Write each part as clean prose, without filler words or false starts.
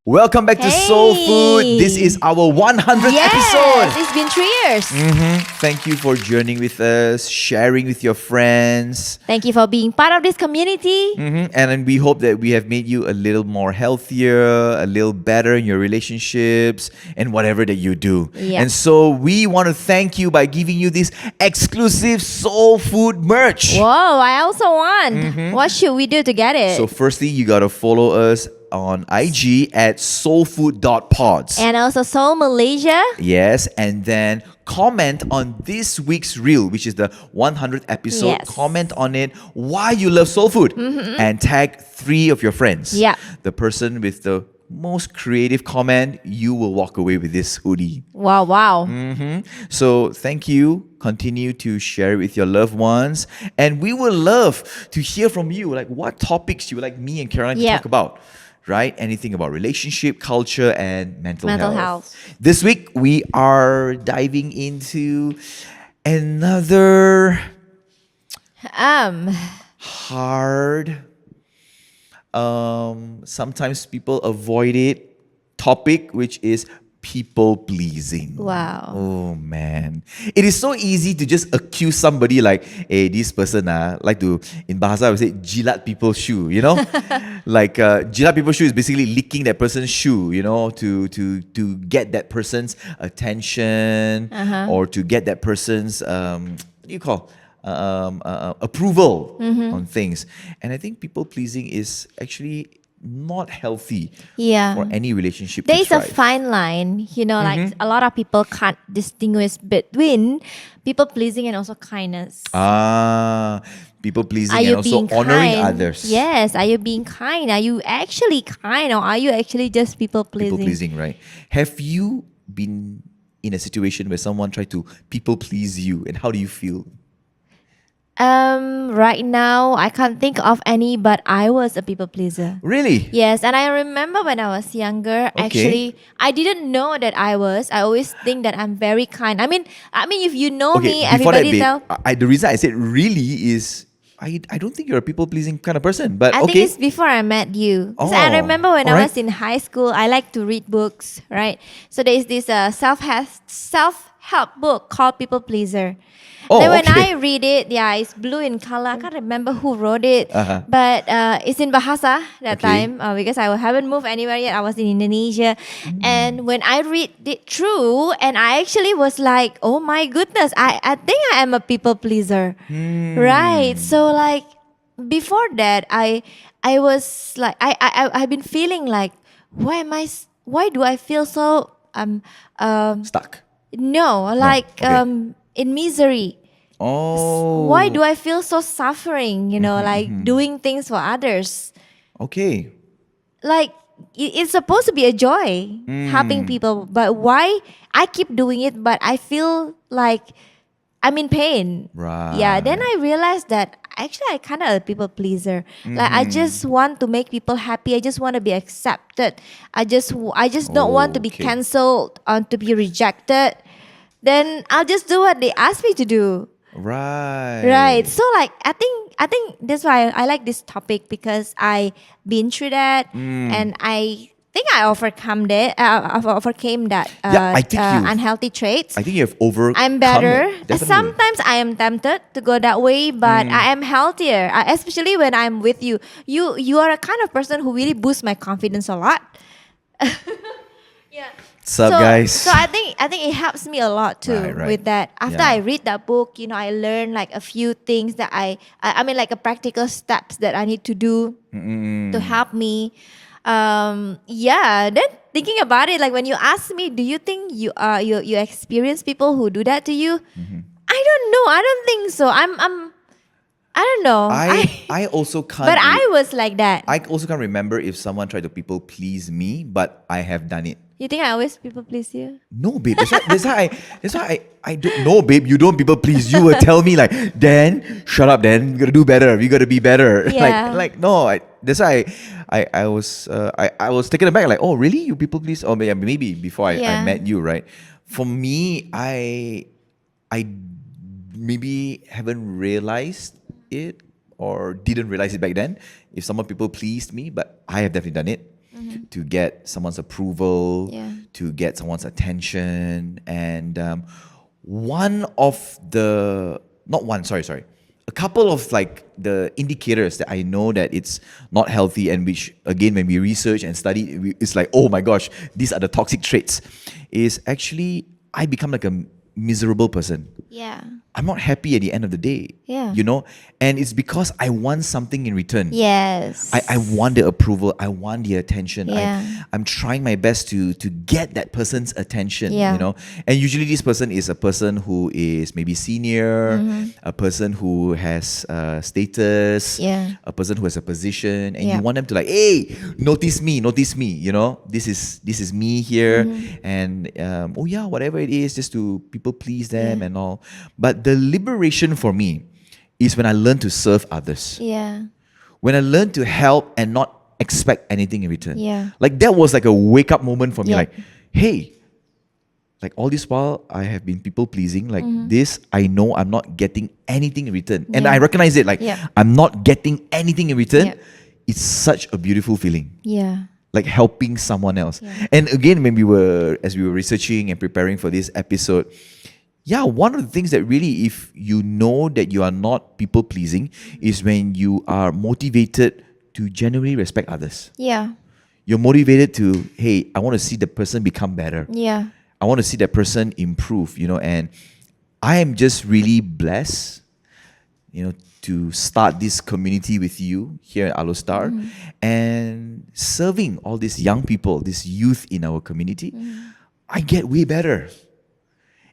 Welcome back to Soul Food. This is our 100th episode. It's been 3 years. Thank you for journeying with us, sharing with your friends. Thank you for being part of this community. And then we hope that we have made you a little more healthier, a little better in your relationships and whatever that you do. Yeah. And so we want to thank you by giving you this exclusive Soul Food merch. Whoa, I also want. What should we do to get it? So firstly, you got to follow us on IG at soulfood.pods. And also Soul Malaysia. Yes, and then comment on this week's reel, which is the 100th episode. Yes. Comment on it why you love soul food and tag 3 of your friends. Yeah. The person with the most creative comment, you will walk away with this hoodie. Wow. So thank you. Continue to share it with your loved ones. And we would love to hear from you. Like what topics you would like me and Caroline to talk about. Right? Anything about relationship, culture, and mental health. This week, we are diving into another hard, sometimes people avoid it, topic, which is people pleasing. Wow. Oh man. It is so easy to just accuse somebody like, hey, this person like to, in Bahasa I would say, jilat people's shoe, you know? Like jilat people's shoe is basically licking that person's shoe, you know, to get that person's attention or to get that person's, what do you call, approval on things. And I think people pleasing is actually not healthy for any relationship There to is a thrive. fine line, you know, like a lot of people can't distinguish between people pleasing and also kindness. People pleasing Are and you also being honoring kind? others. Yes, are you being kind? Are you actually kind, or are you actually just people pleasing? People pleasing, right? Have you been in a situation where someone tried to people please you, and how do you feel? Right now I can't think of any, but I was a people pleaser. Really? Yes, and I remember when I was younger, actually, I didn't know that I was. I always think that I'm very kind. I mean, if you know me, before that, everybody tell. the reason I said really is I don't think you're a people pleasing kind of person. But I think it's before I met you. So I remember when I was in high school, I like to read books, right? So there is this self-help book called People Pleaser. Then when I read it, it's blue in color. I can't remember who wrote it, but it's in Bahasa that time because I haven't moved anywhere yet. I was in Indonesia, and when I read it through, and I actually was like, oh my goodness, I think I am a people pleaser, right? So like before that, I was like I've been feeling like why do I feel so stuck. No, like in misery. Oh. Why do I feel so suffering, you know, like doing things for others? Okay. Like, it's supposed to be a joy, helping people. But why I keep doing it, but I feel like I'm in pain. Right. Yeah, then I realized that actually I kind of a people pleaser. Like, I just want to make people happy. I just want to be accepted. I just don't want to be cancelled or to be rejected. Then I'll just do what they ask me to do. Right. So like I think that's why I like this topic, because I been through that and I think I overcame that I think unhealthy traits. I think you have overcome I'm better. it, definitely. Sometimes I am tempted to go that way, but I am healthier. Especially when I'm with you. You are a kind of person who really boosts my confidence a lot. Yeah. What's up, guys? So I think it helps me a lot too with that. After I read that book, you know, I learned like a few things that I mean like a practical steps that I need to do to help me. Then thinking about it, like when you ask me, do you think you experience people who do that to you? I don't know. I don't think so. I don't know. I also can't. But I was like that. I also can't remember if someone tried to people please me, but I have done it. You think I always people please you? No, babe. That's why I don't know, babe. You don't people please. You will tell me like, Dan, shut up, Dan. You gotta do better. You gotta be better. Yeah. Like no. That's why I was taken aback. Like, oh, really? You people please? Oh, maybe before I met you, right? For me, I maybe haven't realized it or didn't realize it back then. If someone people pleased me, but I have definitely done it. to get someone's approval, Yeah. to get someone's attention. And one of the, not one, sorry, a couple of like the indicators that I know that it's not healthy, and which again, when we research and study, it's like, oh my gosh, these are the toxic traits, is actually I become like a miserable person. Yeah. I'm not happy at the end of the day. Yeah. You know? And it's because I want something in return. Yes. I want the approval. I want the attention. Yeah. I'm trying my best to get that person's attention. Yeah. You know? And usually this person is a person who is maybe senior, a person who has status, Yeah. a person who has a position, and Yeah. you want them to like, hey, notice me, you know? This is me here. And oh yeah, whatever it is, just to people please them and all. But the liberation for me is when I learn to serve others. Yeah. When I learn to help and not expect anything in return. Yeah. Like that was like a wake up moment for me. Yeah. Like, hey, like all this while I have been people pleasing. Like this, I know I'm not getting anything in return. And Yeah. I recognize it. Like Yeah. I'm not getting anything in return. Yeah. It's such a beautiful feeling. Yeah. Like helping someone else. Yeah. And again, as we were researching and preparing for this episode, yeah, one of the things that really, if you know that you are not people pleasing, is when you are motivated to genuinely respect others. Yeah. You're motivated to, hey, I want to see the person become better. Yeah. I want to see that person improve, you know, and I am just really blessed, you know, to start this community with you here at Alostar and serving all these young people, this youth in our community. I get way better.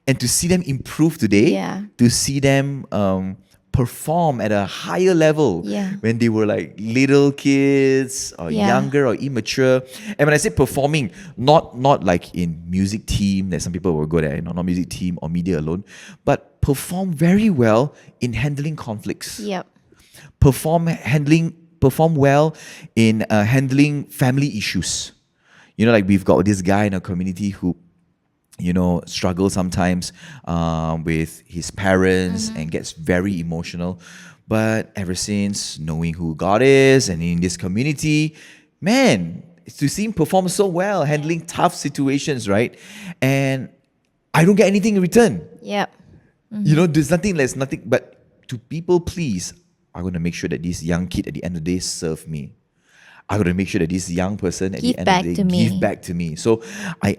And to see them improve today, Yeah. to see them perform at a higher level Yeah. when they were like little kids or Yeah. younger or immature. And when I say performing, not like in music team that some people will go there, you know, not music team or media alone, but perform very well in handling conflicts. Yep. Perform well in handling family issues. You know, like we've got this guy in our community who, you know, struggles sometimes with his parents and gets very emotional. But ever since knowing who God is and in this community, man, to see him perform so well, handling tough situations, right? And I don't get anything in return. Yep. You know, there's nothing, but to people please, I'm going to make sure that this young kid at the end of the day serve me. I'm going to make sure that this young person at Give the end back of the to day me. give back to me. So I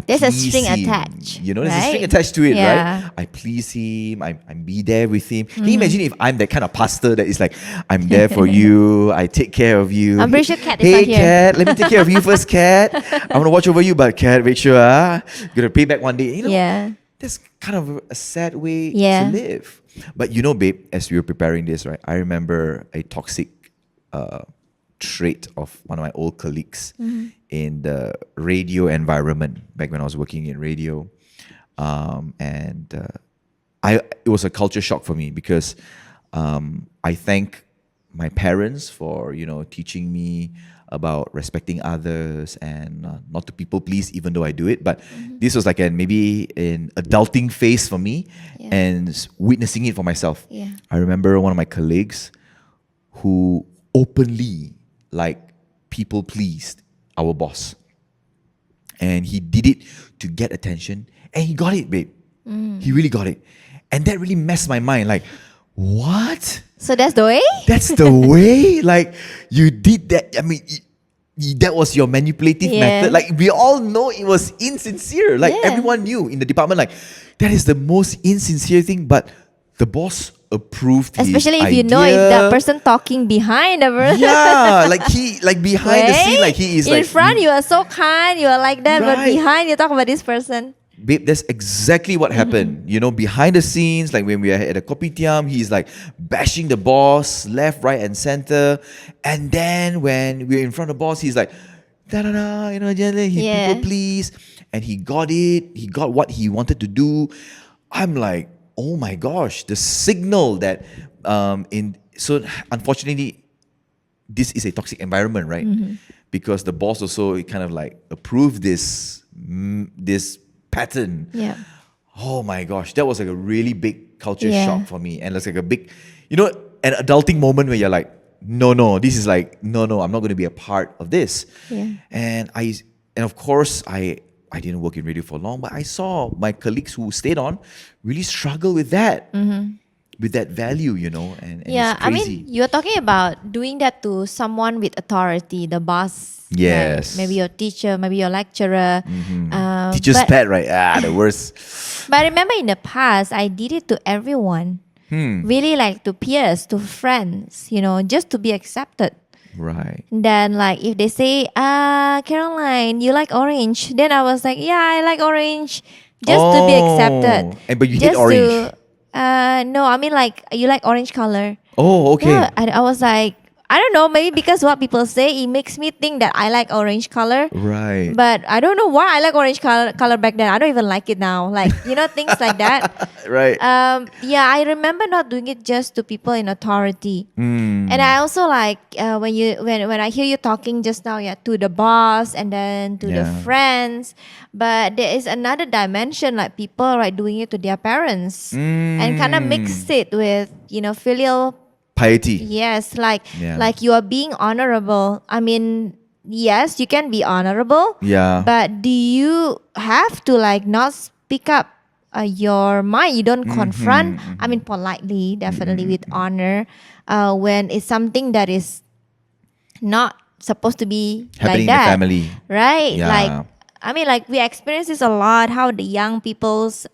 There's a please string him. attached, You know, there's a right? string attached to it, Yeah. right? I please him. I be there with him. Can you imagine if I'm that kind of pastor that is like, I'm there for you. I take care of you. I'm pretty sure Kat is Hey, not here. Kat, let me take care of you first, Kat. I'm going to watch over you, but Kat, make sure you're going to pay back one day. You know, Yeah. that's kind of a sad way Yeah. to live. But you know, babe, as we were preparing this, right, I remember a toxic trait of one of my old colleagues in the radio environment back when I was working in radio. It was a culture shock for me because I thank my parents for, you know, teaching me about respecting others and not to people please, even though I do it. But this was like maybe an adulting phase for me and witnessing it for myself. Yeah. I remember one of my colleagues who openly like people pleased our boss. And he did it to get attention and he got it, babe. He really got it. And that really messed my mind. Like, what? So that's the way? That's the way? Like, you did that. I mean, that was your manipulative Yeah. method. Like, we all know it was insincere. Like, Yeah. everyone knew in the department, like, that is the most insincere thing. But the boss approved Especially his if you know if idea. that person talking behind the person. Yeah, like behind the scene, like he is in like... front you are so kind, you are like that, but Right. behind you talk about this person. Babe, that's exactly what happened. You know, behind the scenes, like when we are at a kopitiam, he's like bashing the boss left, right, and center. And then when we're in front of the boss, he's like, da-da-da, you know, he Yeah. people please. And he got it. He got what he wanted to do. I'm like, oh my gosh, the signal that so unfortunately, this is a toxic environment, right? Because the boss also kind of like approved this pattern. Yeah. Oh my gosh, that was like a really big culture Yeah. shock for me. And it's like a big, you know, an adulting moment where you're like, no, this is like, no, I'm not going to be a part of this. Yeah. And of course, I didn't work in radio for long, but I saw my colleagues who stayed on really struggle with that, with that value, and Yeah, it's I crazy. mean, you're talking about doing that to someone with authority, the boss. Yes. Right? Maybe your teacher, maybe your lecturer. Teacher's but, pet, right? The worst. But I remember in the past, I did it to everyone. Really like to peers, to friends, just to be accepted. Right. Then like if they say, Caroline, you like orange? Then I was like, yeah, I like orange. Just to be accepted. But you hate orange. No, I mean like you like orange color. Oh, okay. Yeah, I was like, I don't know, maybe because what people say, it makes me think that I like orange color. Right. But I don't know why I like orange color back then. I don't even like it now. Like, things like that. Right. Yeah, I remember not doing it just to people in authority. And I also like when I hear you talking just now, to the boss and then to the friends. But there is another dimension, like people doing it to their parents and kind of mix it with filial piety. Yes, like you are being honorable. I mean, yes, you can be honorable. Yeah. But do you have to not speak up your mind? You don't confront. I mean, politely, definitely with honor. When it's something that is not supposed to be happening like that, in the family, right? Yeah. We experience this a lot. How the young people's.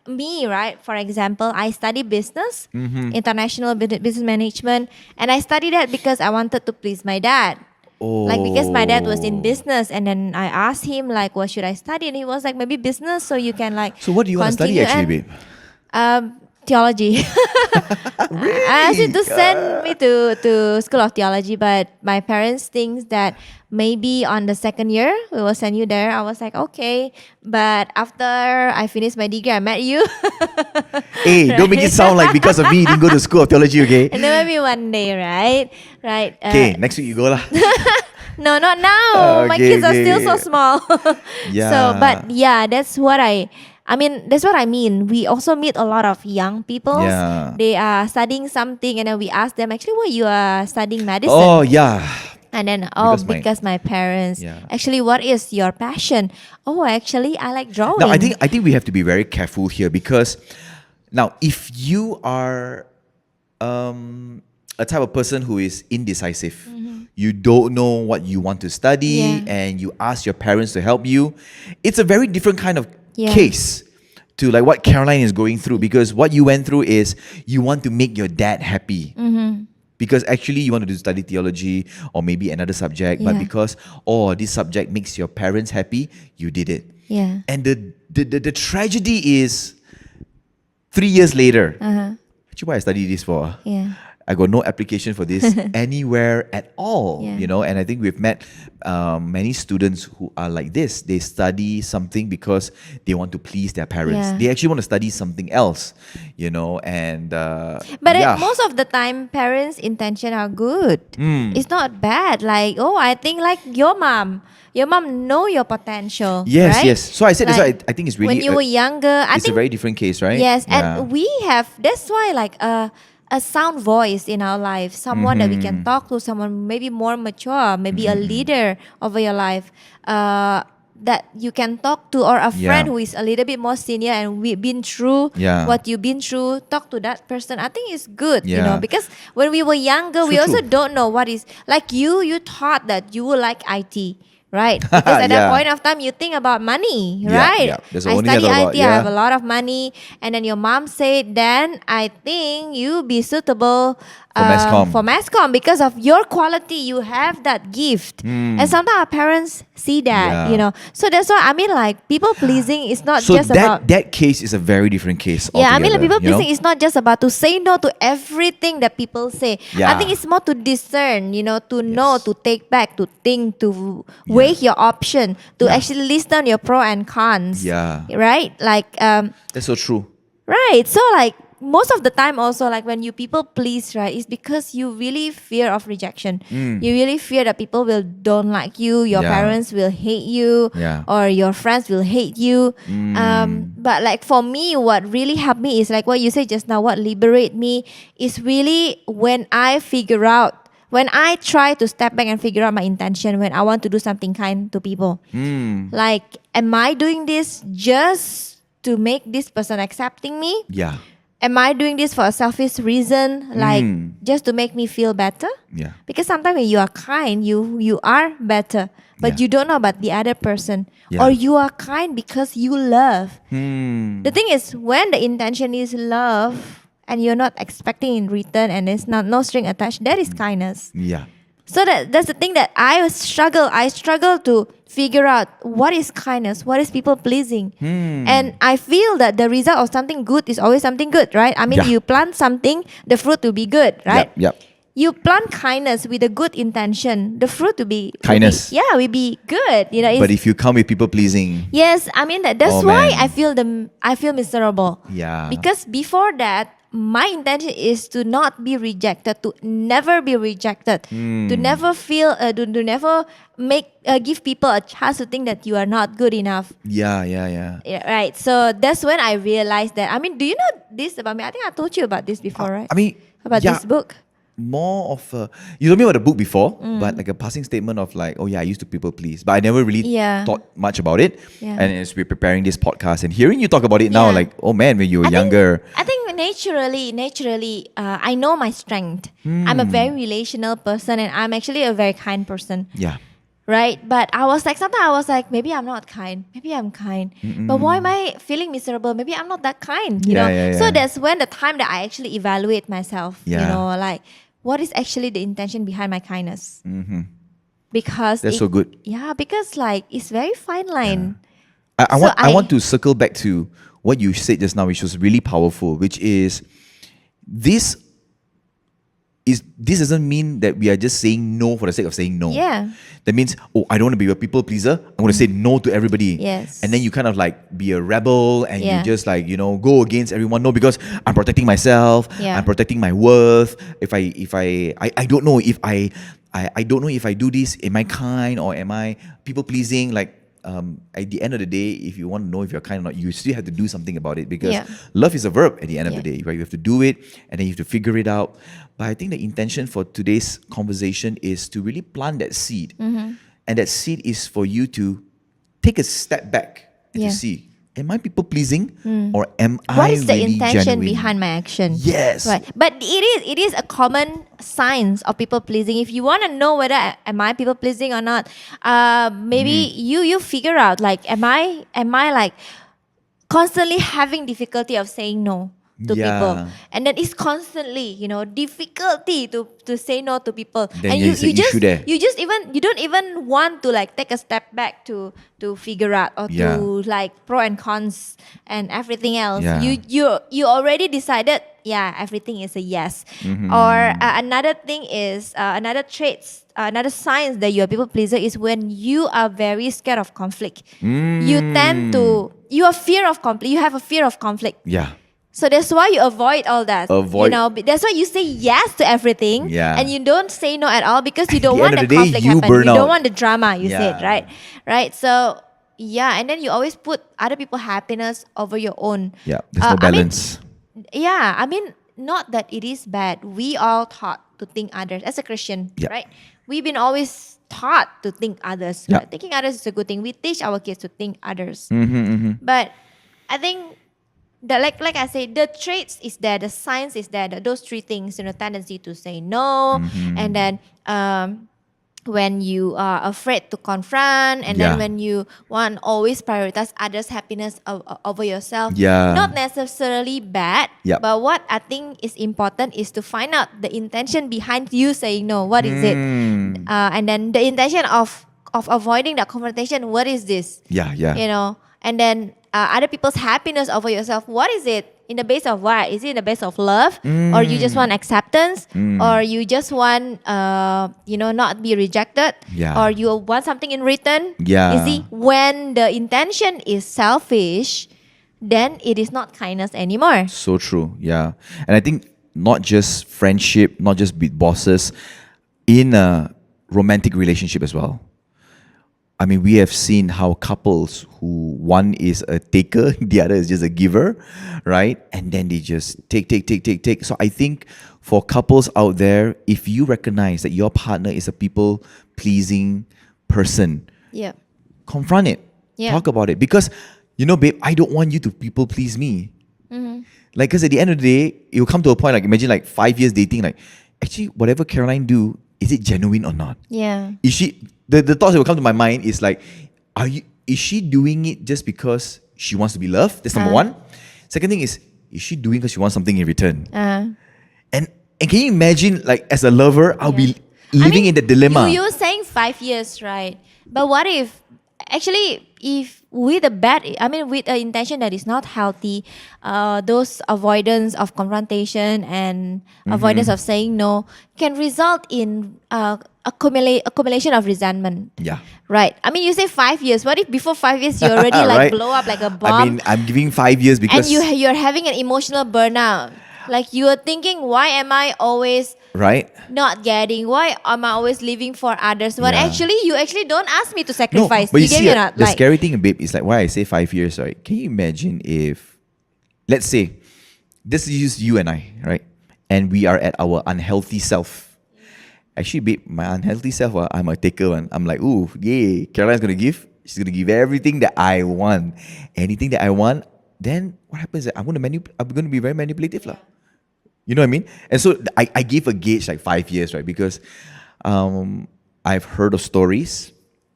Me, right? For example, I study business, international business management, and I studied that because I wanted to please my dad. Because my dad was in business, and then I asked him what should I study, and he was like, maybe business, so you can So what do you want to study actually, babe? Theology. Really? I asked him to send me to School of Theology, but my parents think that maybe on the second year we will send you there. I was like, okay. But after I finished my degree, I met you. Hey, don't make it sound like because of me you didn't go to School of Theology, okay? And then maybe one day, right? Right. Okay, next week you go lah. No, not now. My kids are still so small. Yeah. That's what that's what I mean. We also meet a lot of young people. Yeah. They are studying something, and then we ask them, actually, what you are studying medicine? Oh, yeah. And then, because my parents. Yeah. Actually, what is your passion? Oh, actually, I like drawing. Now, I think we have to be very careful here because now, if you are a type of person who is indecisive, you don't know what you want to study, and you ask your parents to help you, it's a very different kind of case to what Caroline is going through, because what you went through is you want to make your dad happy. Because actually you want to study theology or maybe another subject, but because this subject makes your parents happy, you did it. Yeah. And the tragedy is 3 years later. Actually, what I studied this for? Yeah. I got no application for this anywhere at all, and I think we've met many students who are like this. They study something because they want to please their parents. Yeah. They actually want to study something else, and But most of the time, parents' intention are good. It's not bad. I think your mom. Your mom know your potential. Yes, right? yes. So I said that's why I think it's really when you were younger. It's a very different case, right? Yes, and we have. That's why a sound voice in our life, someone that we can talk to, someone maybe more mature, maybe a leader over your life, that you can talk to, or a friend who is a little bit more senior and we've been through what you've been through. Talk to that person. I think it's good, because when we were younger, we also don't know what is you thought that you would like IT. Right, because at that point of time you think about money, right? Yeah. I study IT, I have a lot of money, and then your mom said, "Then I think you be suitable for mass comm because of your quality. You have that gift." And sometimes our parents see that, So that's why people pleasing is not just about that case is a very different case. Yeah, altogether, people pleasing is not just about to say no to everything that people say. I think it's more to discern, to know, to take back, to think, to weigh your option, to actually list down your pro and cons. Yeah. Right? That's so true. Right. So most of the time also, like when you people please, right, it's because you really fear of rejection. You really fear that people will don't like you, your parents will hate you, or your friends will hate you. But like for me, what really helped me is like what you said just now, what liberate me is really when I try to step back and figure out my intention when I want to do something kind to people. Like, am I doing this just to make this person accepting me? Yeah. Am I doing this for a selfish reason, like just to make me feel better? Yeah. Because sometimes when you are kind, you are better, but you don't know about the other person. Yeah. Or you are kind because you love. The thing is, when the intention is love and you're not expecting in return and there's no string attached, that is kindness. Yeah. So that's the thing that I struggle to figure out what is kindness, what is people pleasing. And I feel that the result of something good is always something good, right? I mean, you plant something, the fruit will be good, right? Yep. You plant kindness with a good intention, the fruit will be kindness. Will be good. You know, But if you come with people pleasing, yes, I mean that's why I feel miserable. Yeah. Because before that, my intention is to not be rejected, to never be rejected, to never feel, to never give people a chance to think that you are not good enough. Yeah. Right. So that's when I realized that. I mean, do you know this about me? I think I told you about this before, right? I mean, about this book. More of a, you told me about the book before, but like a passing statement of like, oh yeah, I used to people please, but I never really thought much about it. And as we're preparing this podcast and hearing you talk about it now, like, oh man, when you were younger. I think naturally, I know my strength. I'm a very relational person and I'm actually a very kind person. Yeah. Right? But sometimes I was like, maybe I'm not kind. Maybe I'm kind. But why am I feeling miserable? Maybe I'm not that kind, you know? Yeah. So that's when the time that I actually evaluate myself, Yeah. you know, like, what is actually the intention behind my kindness? Because That's so good. Yeah, because like, it's very fine line. I want to circle back to what you said just now, which was really powerful, which is this doesn't mean that we are just saying no for the sake of saying no. Yeah. That means, oh, I don't want to be a people pleaser. I'm going to say no to everybody. Yes. And then you kind of like be a rebel and you just like, you know, go against everyone. No, because I'm protecting myself. Yeah. I'm protecting my worth. I don't know if I don't know if I do this, am I kind or am I people pleasing? Like, at the end of the day, if you want to know if you're kind or not, you still have to do something about it, because love is a verb at the end of the day, right? You have to do it and then you have to figure it out. But I think the intention for today's conversation is to really plant that seed. And that seed is for you to take a step back and to see, am I people pleasing or am I what is the really intention genuine? behind my action? Yes. Right. But it is a common signs of people pleasing. If you want to know whether am I people pleasing or not, maybe you figure out, like, am I like constantly having difficulty of saying no to people, and then it's constantly, you know, difficulty to say no to people, then and you don't even want to like take a step back to figure out or to like pro and cons and everything else. You already decided, everything is a yes. Or another thing is another sign that you're a people pleaser is when you are very scared of conflict. You have a fear of conflict. So that's why you avoid all that. You know, that's why you say yes to everything, and you don't say no at all, because you don't want the conflict happen. You don't want the drama. You said right. So and then you always put other people's happiness over your own. There's no balance. I mean, not that it is bad. We all taught to think others as a Christian, right? We've been always taught to think others. Right? Thinking others is a good thing. We teach our kids to think others. But I think that, like I say, the traits is there, the signs is there, those three things, you know, tendency to say no, and then when you are afraid to confront, and then when you want always prioritize others' happiness over yourself. Not necessarily bad, but what I think is important is to find out the intention behind you saying no. What is it? And then the intention of avoiding that confrontation. What is this? You know, and then other people's happiness over yourself. What is it? In the base of what? Is it in the base of love? Or you just want acceptance? Or you just want, not be rejected? Or you want something in return? You see, when the intention is selfish, then it is not kindness anymore. So true, yeah. And I think not just friendship, not just with bosses, in a romantic relationship as well. I mean, we have seen how couples who one is a taker, the other is just a giver, right? And then they just take. So I think for couples out there, if you recognize that your partner is a people pleasing person, Yeah. confront it, Yeah. talk about it. Because, babe, I don't want you to people please me. Like, because at the end of the day, it will come to a point, like, imagine like 5 years dating, like, actually, whatever Caroline do, is it genuine or not? Yeah. Is she, the thoughts that will come to my mind is like, is she doing it just because she wants to be loved? That's number one. Second thing is she doing because she wants something in return? And can you imagine, like, as a lover, I'll be living in the dilemma. You're saying 5 years, right? But what if, actually, if with with an intention that is not healthy, those avoidance of confrontation and avoidance of saying no can result in accumulation of resentment. Yeah. Right. I mean, you say 5 years. What if before 5 years you already Right. blow up like a bomb? I mean, I'm giving 5 years because... and you're having an emotional burnout. Like you are thinking, why am I always right? not getting? Why am I always living for others? But Yeah. actually, you actually don't ask me to No, sacrifice. but you get see, me or not? the scary thing, babe, is like why I say 5 years, right? Can you imagine if, let's say, this is just you and I, right? And we are at our unhealthy self. Actually, babe, my unhealthy self, I'm a taker one. I'm like, ooh, yay, Caroline's gonna give. She's gonna give everything that I want. Anything that I want, then what happens is I'm gonna be very manipulative, lah. You know what I mean? And so I gave a gauge like 5 years, right? Because I've heard of stories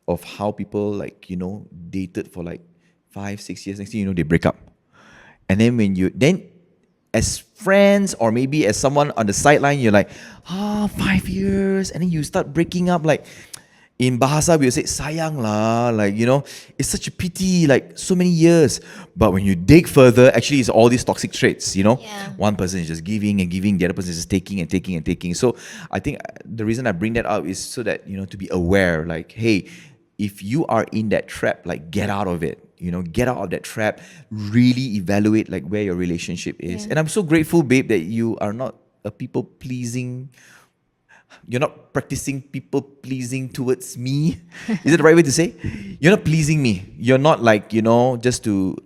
of how people dated for like 5, 6 years. Next thing you know, they break up. And then as friends or maybe as someone on the sideline, you're like, 5 years. And then you start breaking up. Like in Bahasa, we will say, sayang lah. Like, it's such a pity, like so many years. But when you dig further, actually it's all these toxic traits, Yeah. One person is just giving and giving, the other person is just taking and taking and taking. So I think the reason I bring that up is so that, to be aware, like, hey, if you are in that trap, like get out of it. Get out of that trap, really evaluate like where your relationship is. Yeah. And I'm so grateful, babe, that you are not a people-pleasing. You're not practicing people pleasing towards me. Is it the right way to say? You're not pleasing me. You're not like, just to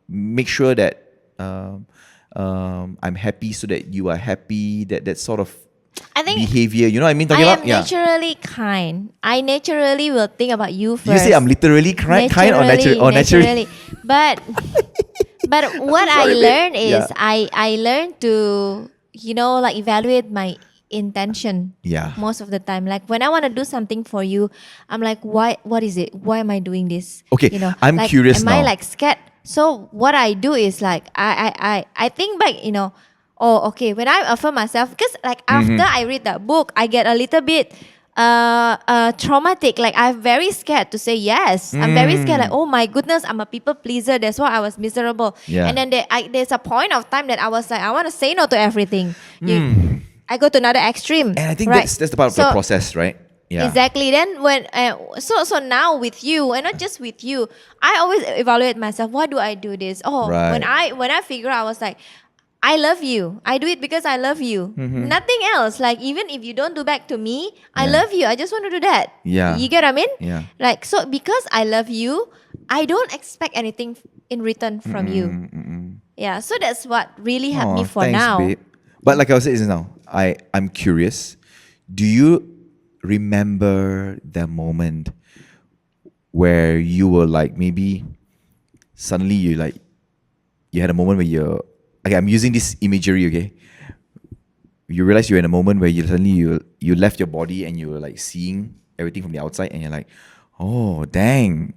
make sure that I'm happy so that you are happy. That sort of I think behavior. You know what I mean? I Talking am about? Yeah. naturally kind. I naturally will think about you first. You say I'm literally kind or naturally? But what I Sorry, babe. learned is Yeah. I learned to evaluate my intention. Yeah. Most of the time, like when I want to do something for you, I'm like, why? What is it? Why am I doing this? Okay, I'm like, curious am now. I like scared? So what I do is like I think back, oh, okay, when I affirm myself, because like after I read that book, I get a little bit traumatic. Like I'm very scared to say yes. I'm very scared. Like, oh my goodness, I'm a people pleaser. That's why I was miserable. Yeah. And then there's a point of time that I was like, I want to say no to everything. I go to another extreme. And I think right? that's the part of the process, right? Yeah. Exactly. Then when so now with you, and not just with you, I always evaluate myself. Why do I do this? Oh, Right. when I figure out, I was like, I love you. I do it because I love you. Nothing else. Like even if you don't do back to me, I love you. I just want to do that. Yeah. You get what I mean? Yeah. Like so because I love you, I don't expect anything in return from you. Yeah. So that's what really helped me for thanks, now. babe. But like I was saying just now, I'm curious. Do you remember the moment where you were like maybe suddenly you had a moment where you're okay, I'm using this imagery, okay? You realize you're in a moment where you left your body and you were like seeing everything from the outside and you're like, oh dang,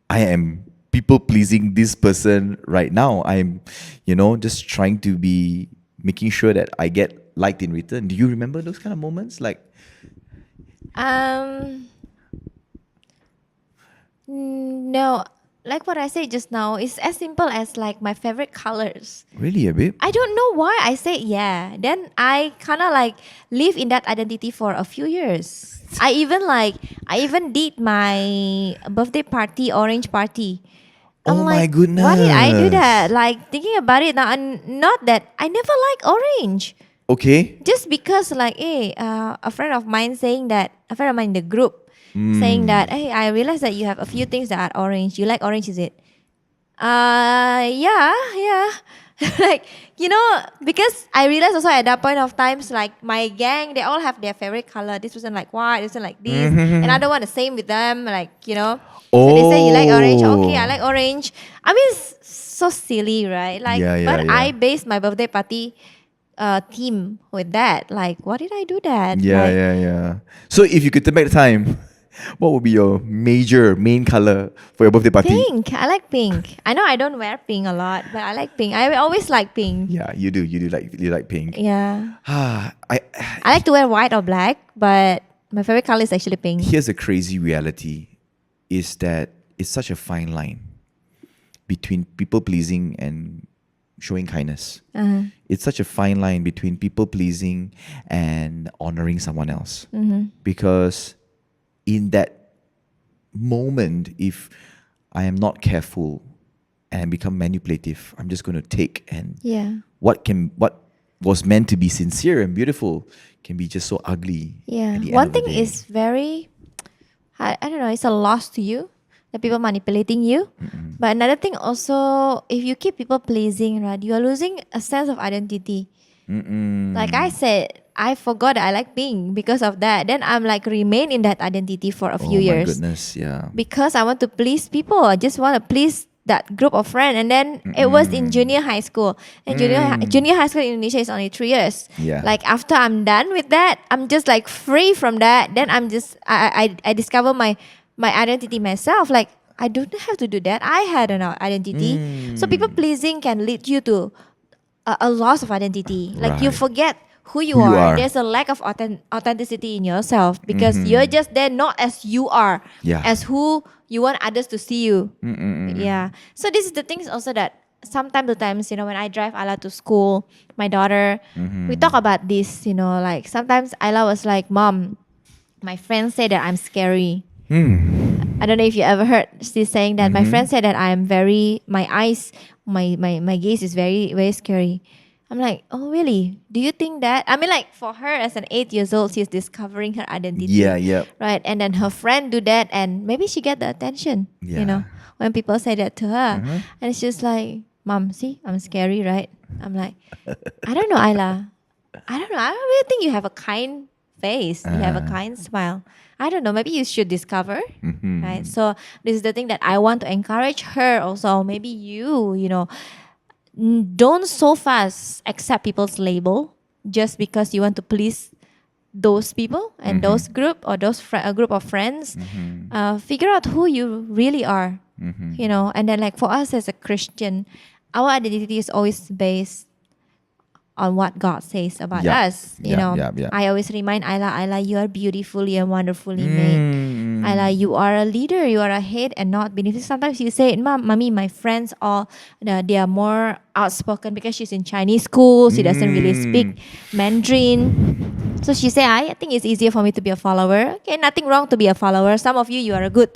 I am people pleasing this person right now. I'm, just trying to be making sure that I get liked in return. Do you remember those kind of moments? Like No, like what I said just now, it's as simple as like my favorite colors. really, babe? I don't know why I said yeah. Then I kind of like live in that identity for a few years. I even did my birthday party, orange party. Oh I'm my like, why did I do that? goodness. Like thinking about it now, and not that I never like orange. Okay. Just because like, hey, a friend of mine saying that, a friend of mine in the group saying Mm. that, hey, I realized that you have a few things that are orange. You like orange, is it? Yeah. Like, because I realized also at that point of times, like my gang, they all have their favorite color. This person like white, this person like this. Another one the same with them, like, So they say you like orange. Okay, I Oh. like orange. I mean, it's so silly, right? Like, Yeah, yeah, but I yeah. based my birthday party theme with that. Like, what did I do that? Yeah, Like, yeah, yeah. So if you could turn back the time, what would be your main color for your birthday party? pink. I like pink. I know I don't wear pink a lot, but I like pink. I always like pink. Yeah, you do. You like pink. Yeah. Ah, I like to wear white or black, but my favorite color is actually pink. here's a crazy reality is that it's such a fine line between people pleasing and showing kindness. It's such a fine line between people pleasing and honoring someone else. Because in that moment, if I am not careful and become manipulative, I'm just going to take, and Yeah. what was meant to be sincere and beautiful can be just so ugly. Yeah. At the end One of the thing day. is very, I don't know, it's a loss to you, the people manipulating you. But another thing also, if you keep people pleasing, right, you are losing a sense of identity. Like I said, I forgot that I like pink because of that. Then I'm like remain in that identity for a few Oh my years. goodness, yeah. Because I want to please people. I just want to please that group of friends. And then it was in junior high school. And junior high school in Indonesia is only 3 years. Yeah. Like after I'm done with that, I'm just like free from that. Then I'm just I discover my identity myself. Like I don't have to do that. I had an identity. So people pleasing can lead you to a loss of identity. Like you Right. forget who you Who you are. are. There's a lack of authenticity in yourself because you're just there not as you are, Yeah. as who you want others to see you. Yeah. So this is the things also that sometimes to times, when I drive Ayla to school, my daughter, we talk about this, like sometimes Ayla was like, Mom, my friends say that I'm scary. I don't know if you ever heard she saying that. My friend said that I am my eyes, my gaze is very, very scary. I'm like, oh really? Do you think that? I mean, like for her as an 8 years old, she's discovering her identity. Yeah, yeah. Right. And then her friend do that and maybe she get the attention, Yeah. when people say that to her. And she's like, Mom, see, I'm scary, right? I'm like, I don't know, Ayla. I don't know. I don't really think you have a kind face. You have a kind smile. I don't know. Maybe you should discover, right? So this is the thing that I want to encourage her. Also, maybe don't so fast accept people's label just because you want to please those people and those group or those a group of friends. Figure out who you really are, And then, like for us as a Christian, our identity is always based on what God says about Yeah. us. Yeah. I always remind Ayla, you are beautifully and wonderfully made. Ayla, you are a leader, you are a head and not beneath. Sometimes you say, Mommy, my friends all they are more outspoken because she's in Chinese school. She doesn't really speak Mandarin. So she said, I think it's easier for me to be a follower. Okay, nothing wrong to be a follower. Some of you're a good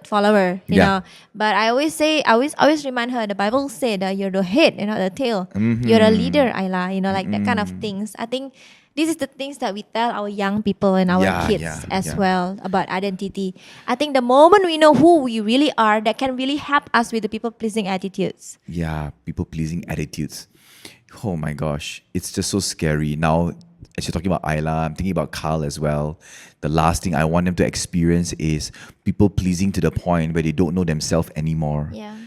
follower, Yeah. But I always say, I always remind her, the Bible said that you're the head and not the tail. You're a leader, Ayla, like that kind of things. I think this is the things that we tell our young people and our Yeah, kids yeah, as yeah. well about identity. I think the moment we know who we really are, that can really help us with the people pleasing attitudes. Yeah, people pleasing attitudes. Oh my gosh, it's just so scary. Now, as you're talking about Ayla, I'm thinking about Carl as well. The last thing I want them to experience is people pleasing to the point where they don't know themselves anymore. Yeah.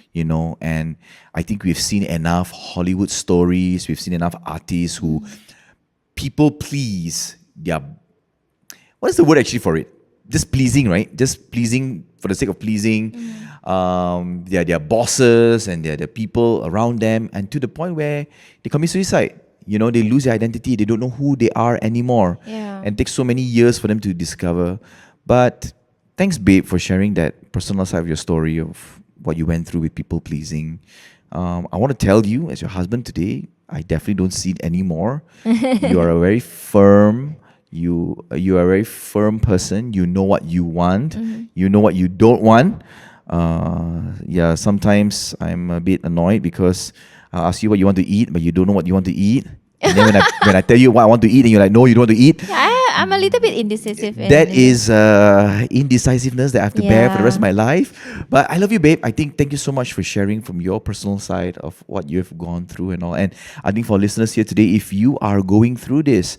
And I think we've seen enough Hollywood stories, we've seen enough artists who people please. What is the word actually for it? Just pleasing, right? Just pleasing for the sake of pleasing. They're their bosses and they're the people around them, and to the point where they commit suicide. They lose their identity. They don't know who they are anymore. Yeah. And it takes so many years for them to discover. But thanks, babe, for sharing that personal side of your story of what you went through with people pleasing. I want to tell you, as your husband today, I definitely don't see it anymore. You are a very firm. You are a very firm person. You know what you want. You know what you don't want. Yeah, sometimes I'm a bit annoyed because I ask you what you want to eat, but you don't know what you want to eat. And then when I tell you what I want to eat, and you're like, no, you don't want to eat. Yeah, I'm a little bit indecisive. That is indecisiveness that I have to bear for the rest of my life. But I love you, babe. I think thank you so much for sharing from your personal side of what you have gone through and all. And I think for listeners here today, if you are going through this,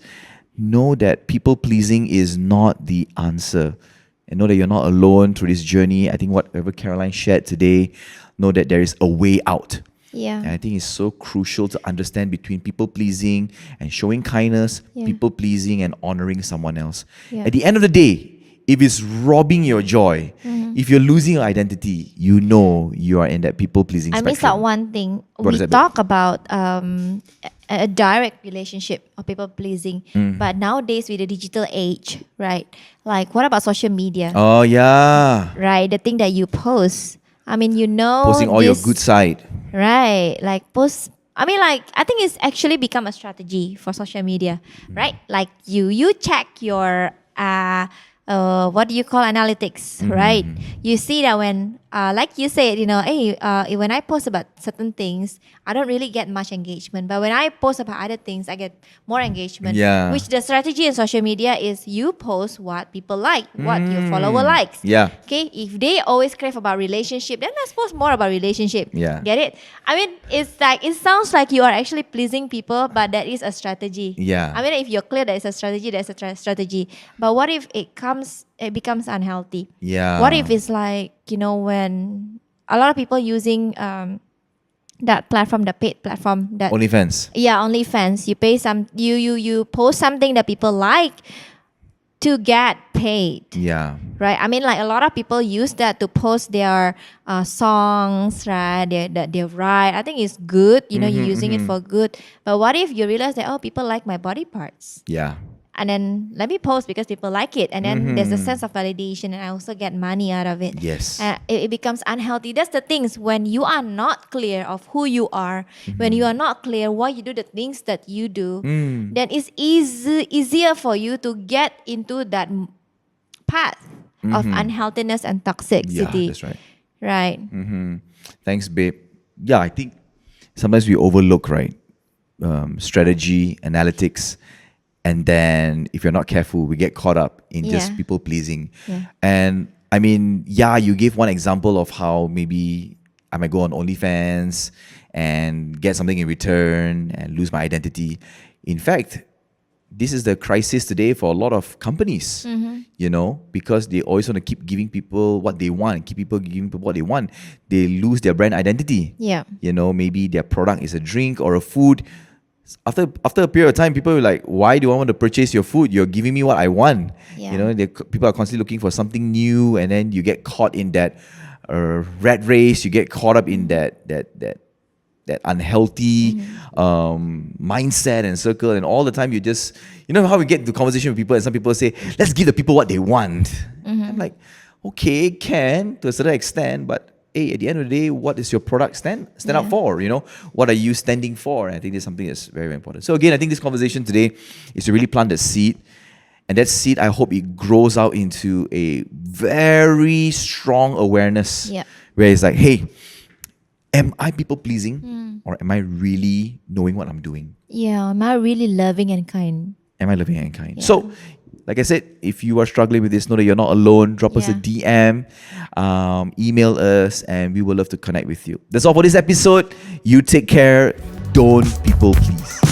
know that people pleasing is not the answer. And know that you're not alone through this journey. I think whatever Caroline shared today, know that there is a way out. Yeah. And I think it's so crucial to understand between people pleasing and showing kindness, people pleasing and honoring someone else. Yeah. At the end of the day, if it's robbing your joy, if you're losing your identity, you know you are in that people pleasing I spectrum. missed out one thing. What We is that, talk about a direct relationship of people pleasing, but nowadays with the digital age, right? Like, what about social media? Oh yeah, Right, the thing that you post. I mean, posting all your good side. Right, like post. I mean, like, I think it's actually become a strategy for social media, right? Like you check your what do you call analytics, right? You see that when like you said, hey, when I post about certain things, I don't really get much engagement, but when I post about other things, I get more engagement. Yeah. Which the strategy in social media is you post what people like, what your follower likes. Yeah. Okay, if they always crave about relationship, then let's post more about relationship. Yeah. Get it? I mean, it's like, it sounds like you are actually pleasing people, but that is a strategy. Yeah. I mean, if you're clear that it's a strategy, that's a strategy. But what if it becomes unhealthy? Yeah. What if it's like, when a lot of people using that platform, the paid platform, that OnlyFans. yeah, OnlyFans. You pay you post something that people like to get paid. Yeah. Right. I mean, like, a lot of people use that to post their songs, right? That they write. I think it's good. You're using it for good. But what if you realize that, people like my body parts? Yeah. And then let me post because people like it. And then there's a sense of validation, and I also get money out of it. Yes. It becomes unhealthy. That's the things when you are not clear of who you are, when you are not clear why you do the things that you do, then it's easier for you to get into that path of unhealthiness and toxicity. Yeah, that's right. Right. Thanks, babe. Yeah, I think sometimes we overlook, right? Strategy, analytics. And then if you're not careful, we get caught up in just people pleasing. Yeah. And I mean, you gave one example of how maybe I might go on OnlyFans and get something in return and lose my identity. In fact, this is the crisis today for a lot of companies, because they always want to keep giving people what they want, keep people giving people what they want. They lose their brand identity. Yeah. Maybe their product is a drink or a food. After a period of time, people are like, why do I want to purchase your food? You're giving me what I want. Yeah. People are constantly looking for something new, and then you get caught in that rat race. You get caught up in that unhealthy mindset and circle, and all the time you just, how we get into conversation with people, and some people say, let's give the people what they want. I'm like, okay, can to a certain extent, but hey, at the end of the day, what is your product stand up for? What are you standing for? And I think this is something that's very, very important. So again, I think this conversation today is to really plant that seed. And that seed, I hope it grows out into a very strong awareness where it's like, hey, am I people pleasing or am I really knowing what I'm doing? Yeah. Am I really loving and kind? Am I loving and kind? So, like I said, if you are struggling with this, know that you're not alone. Drop us a DM, email us, and we will love to connect with you. That's all for this episode. You take care. Don't people please.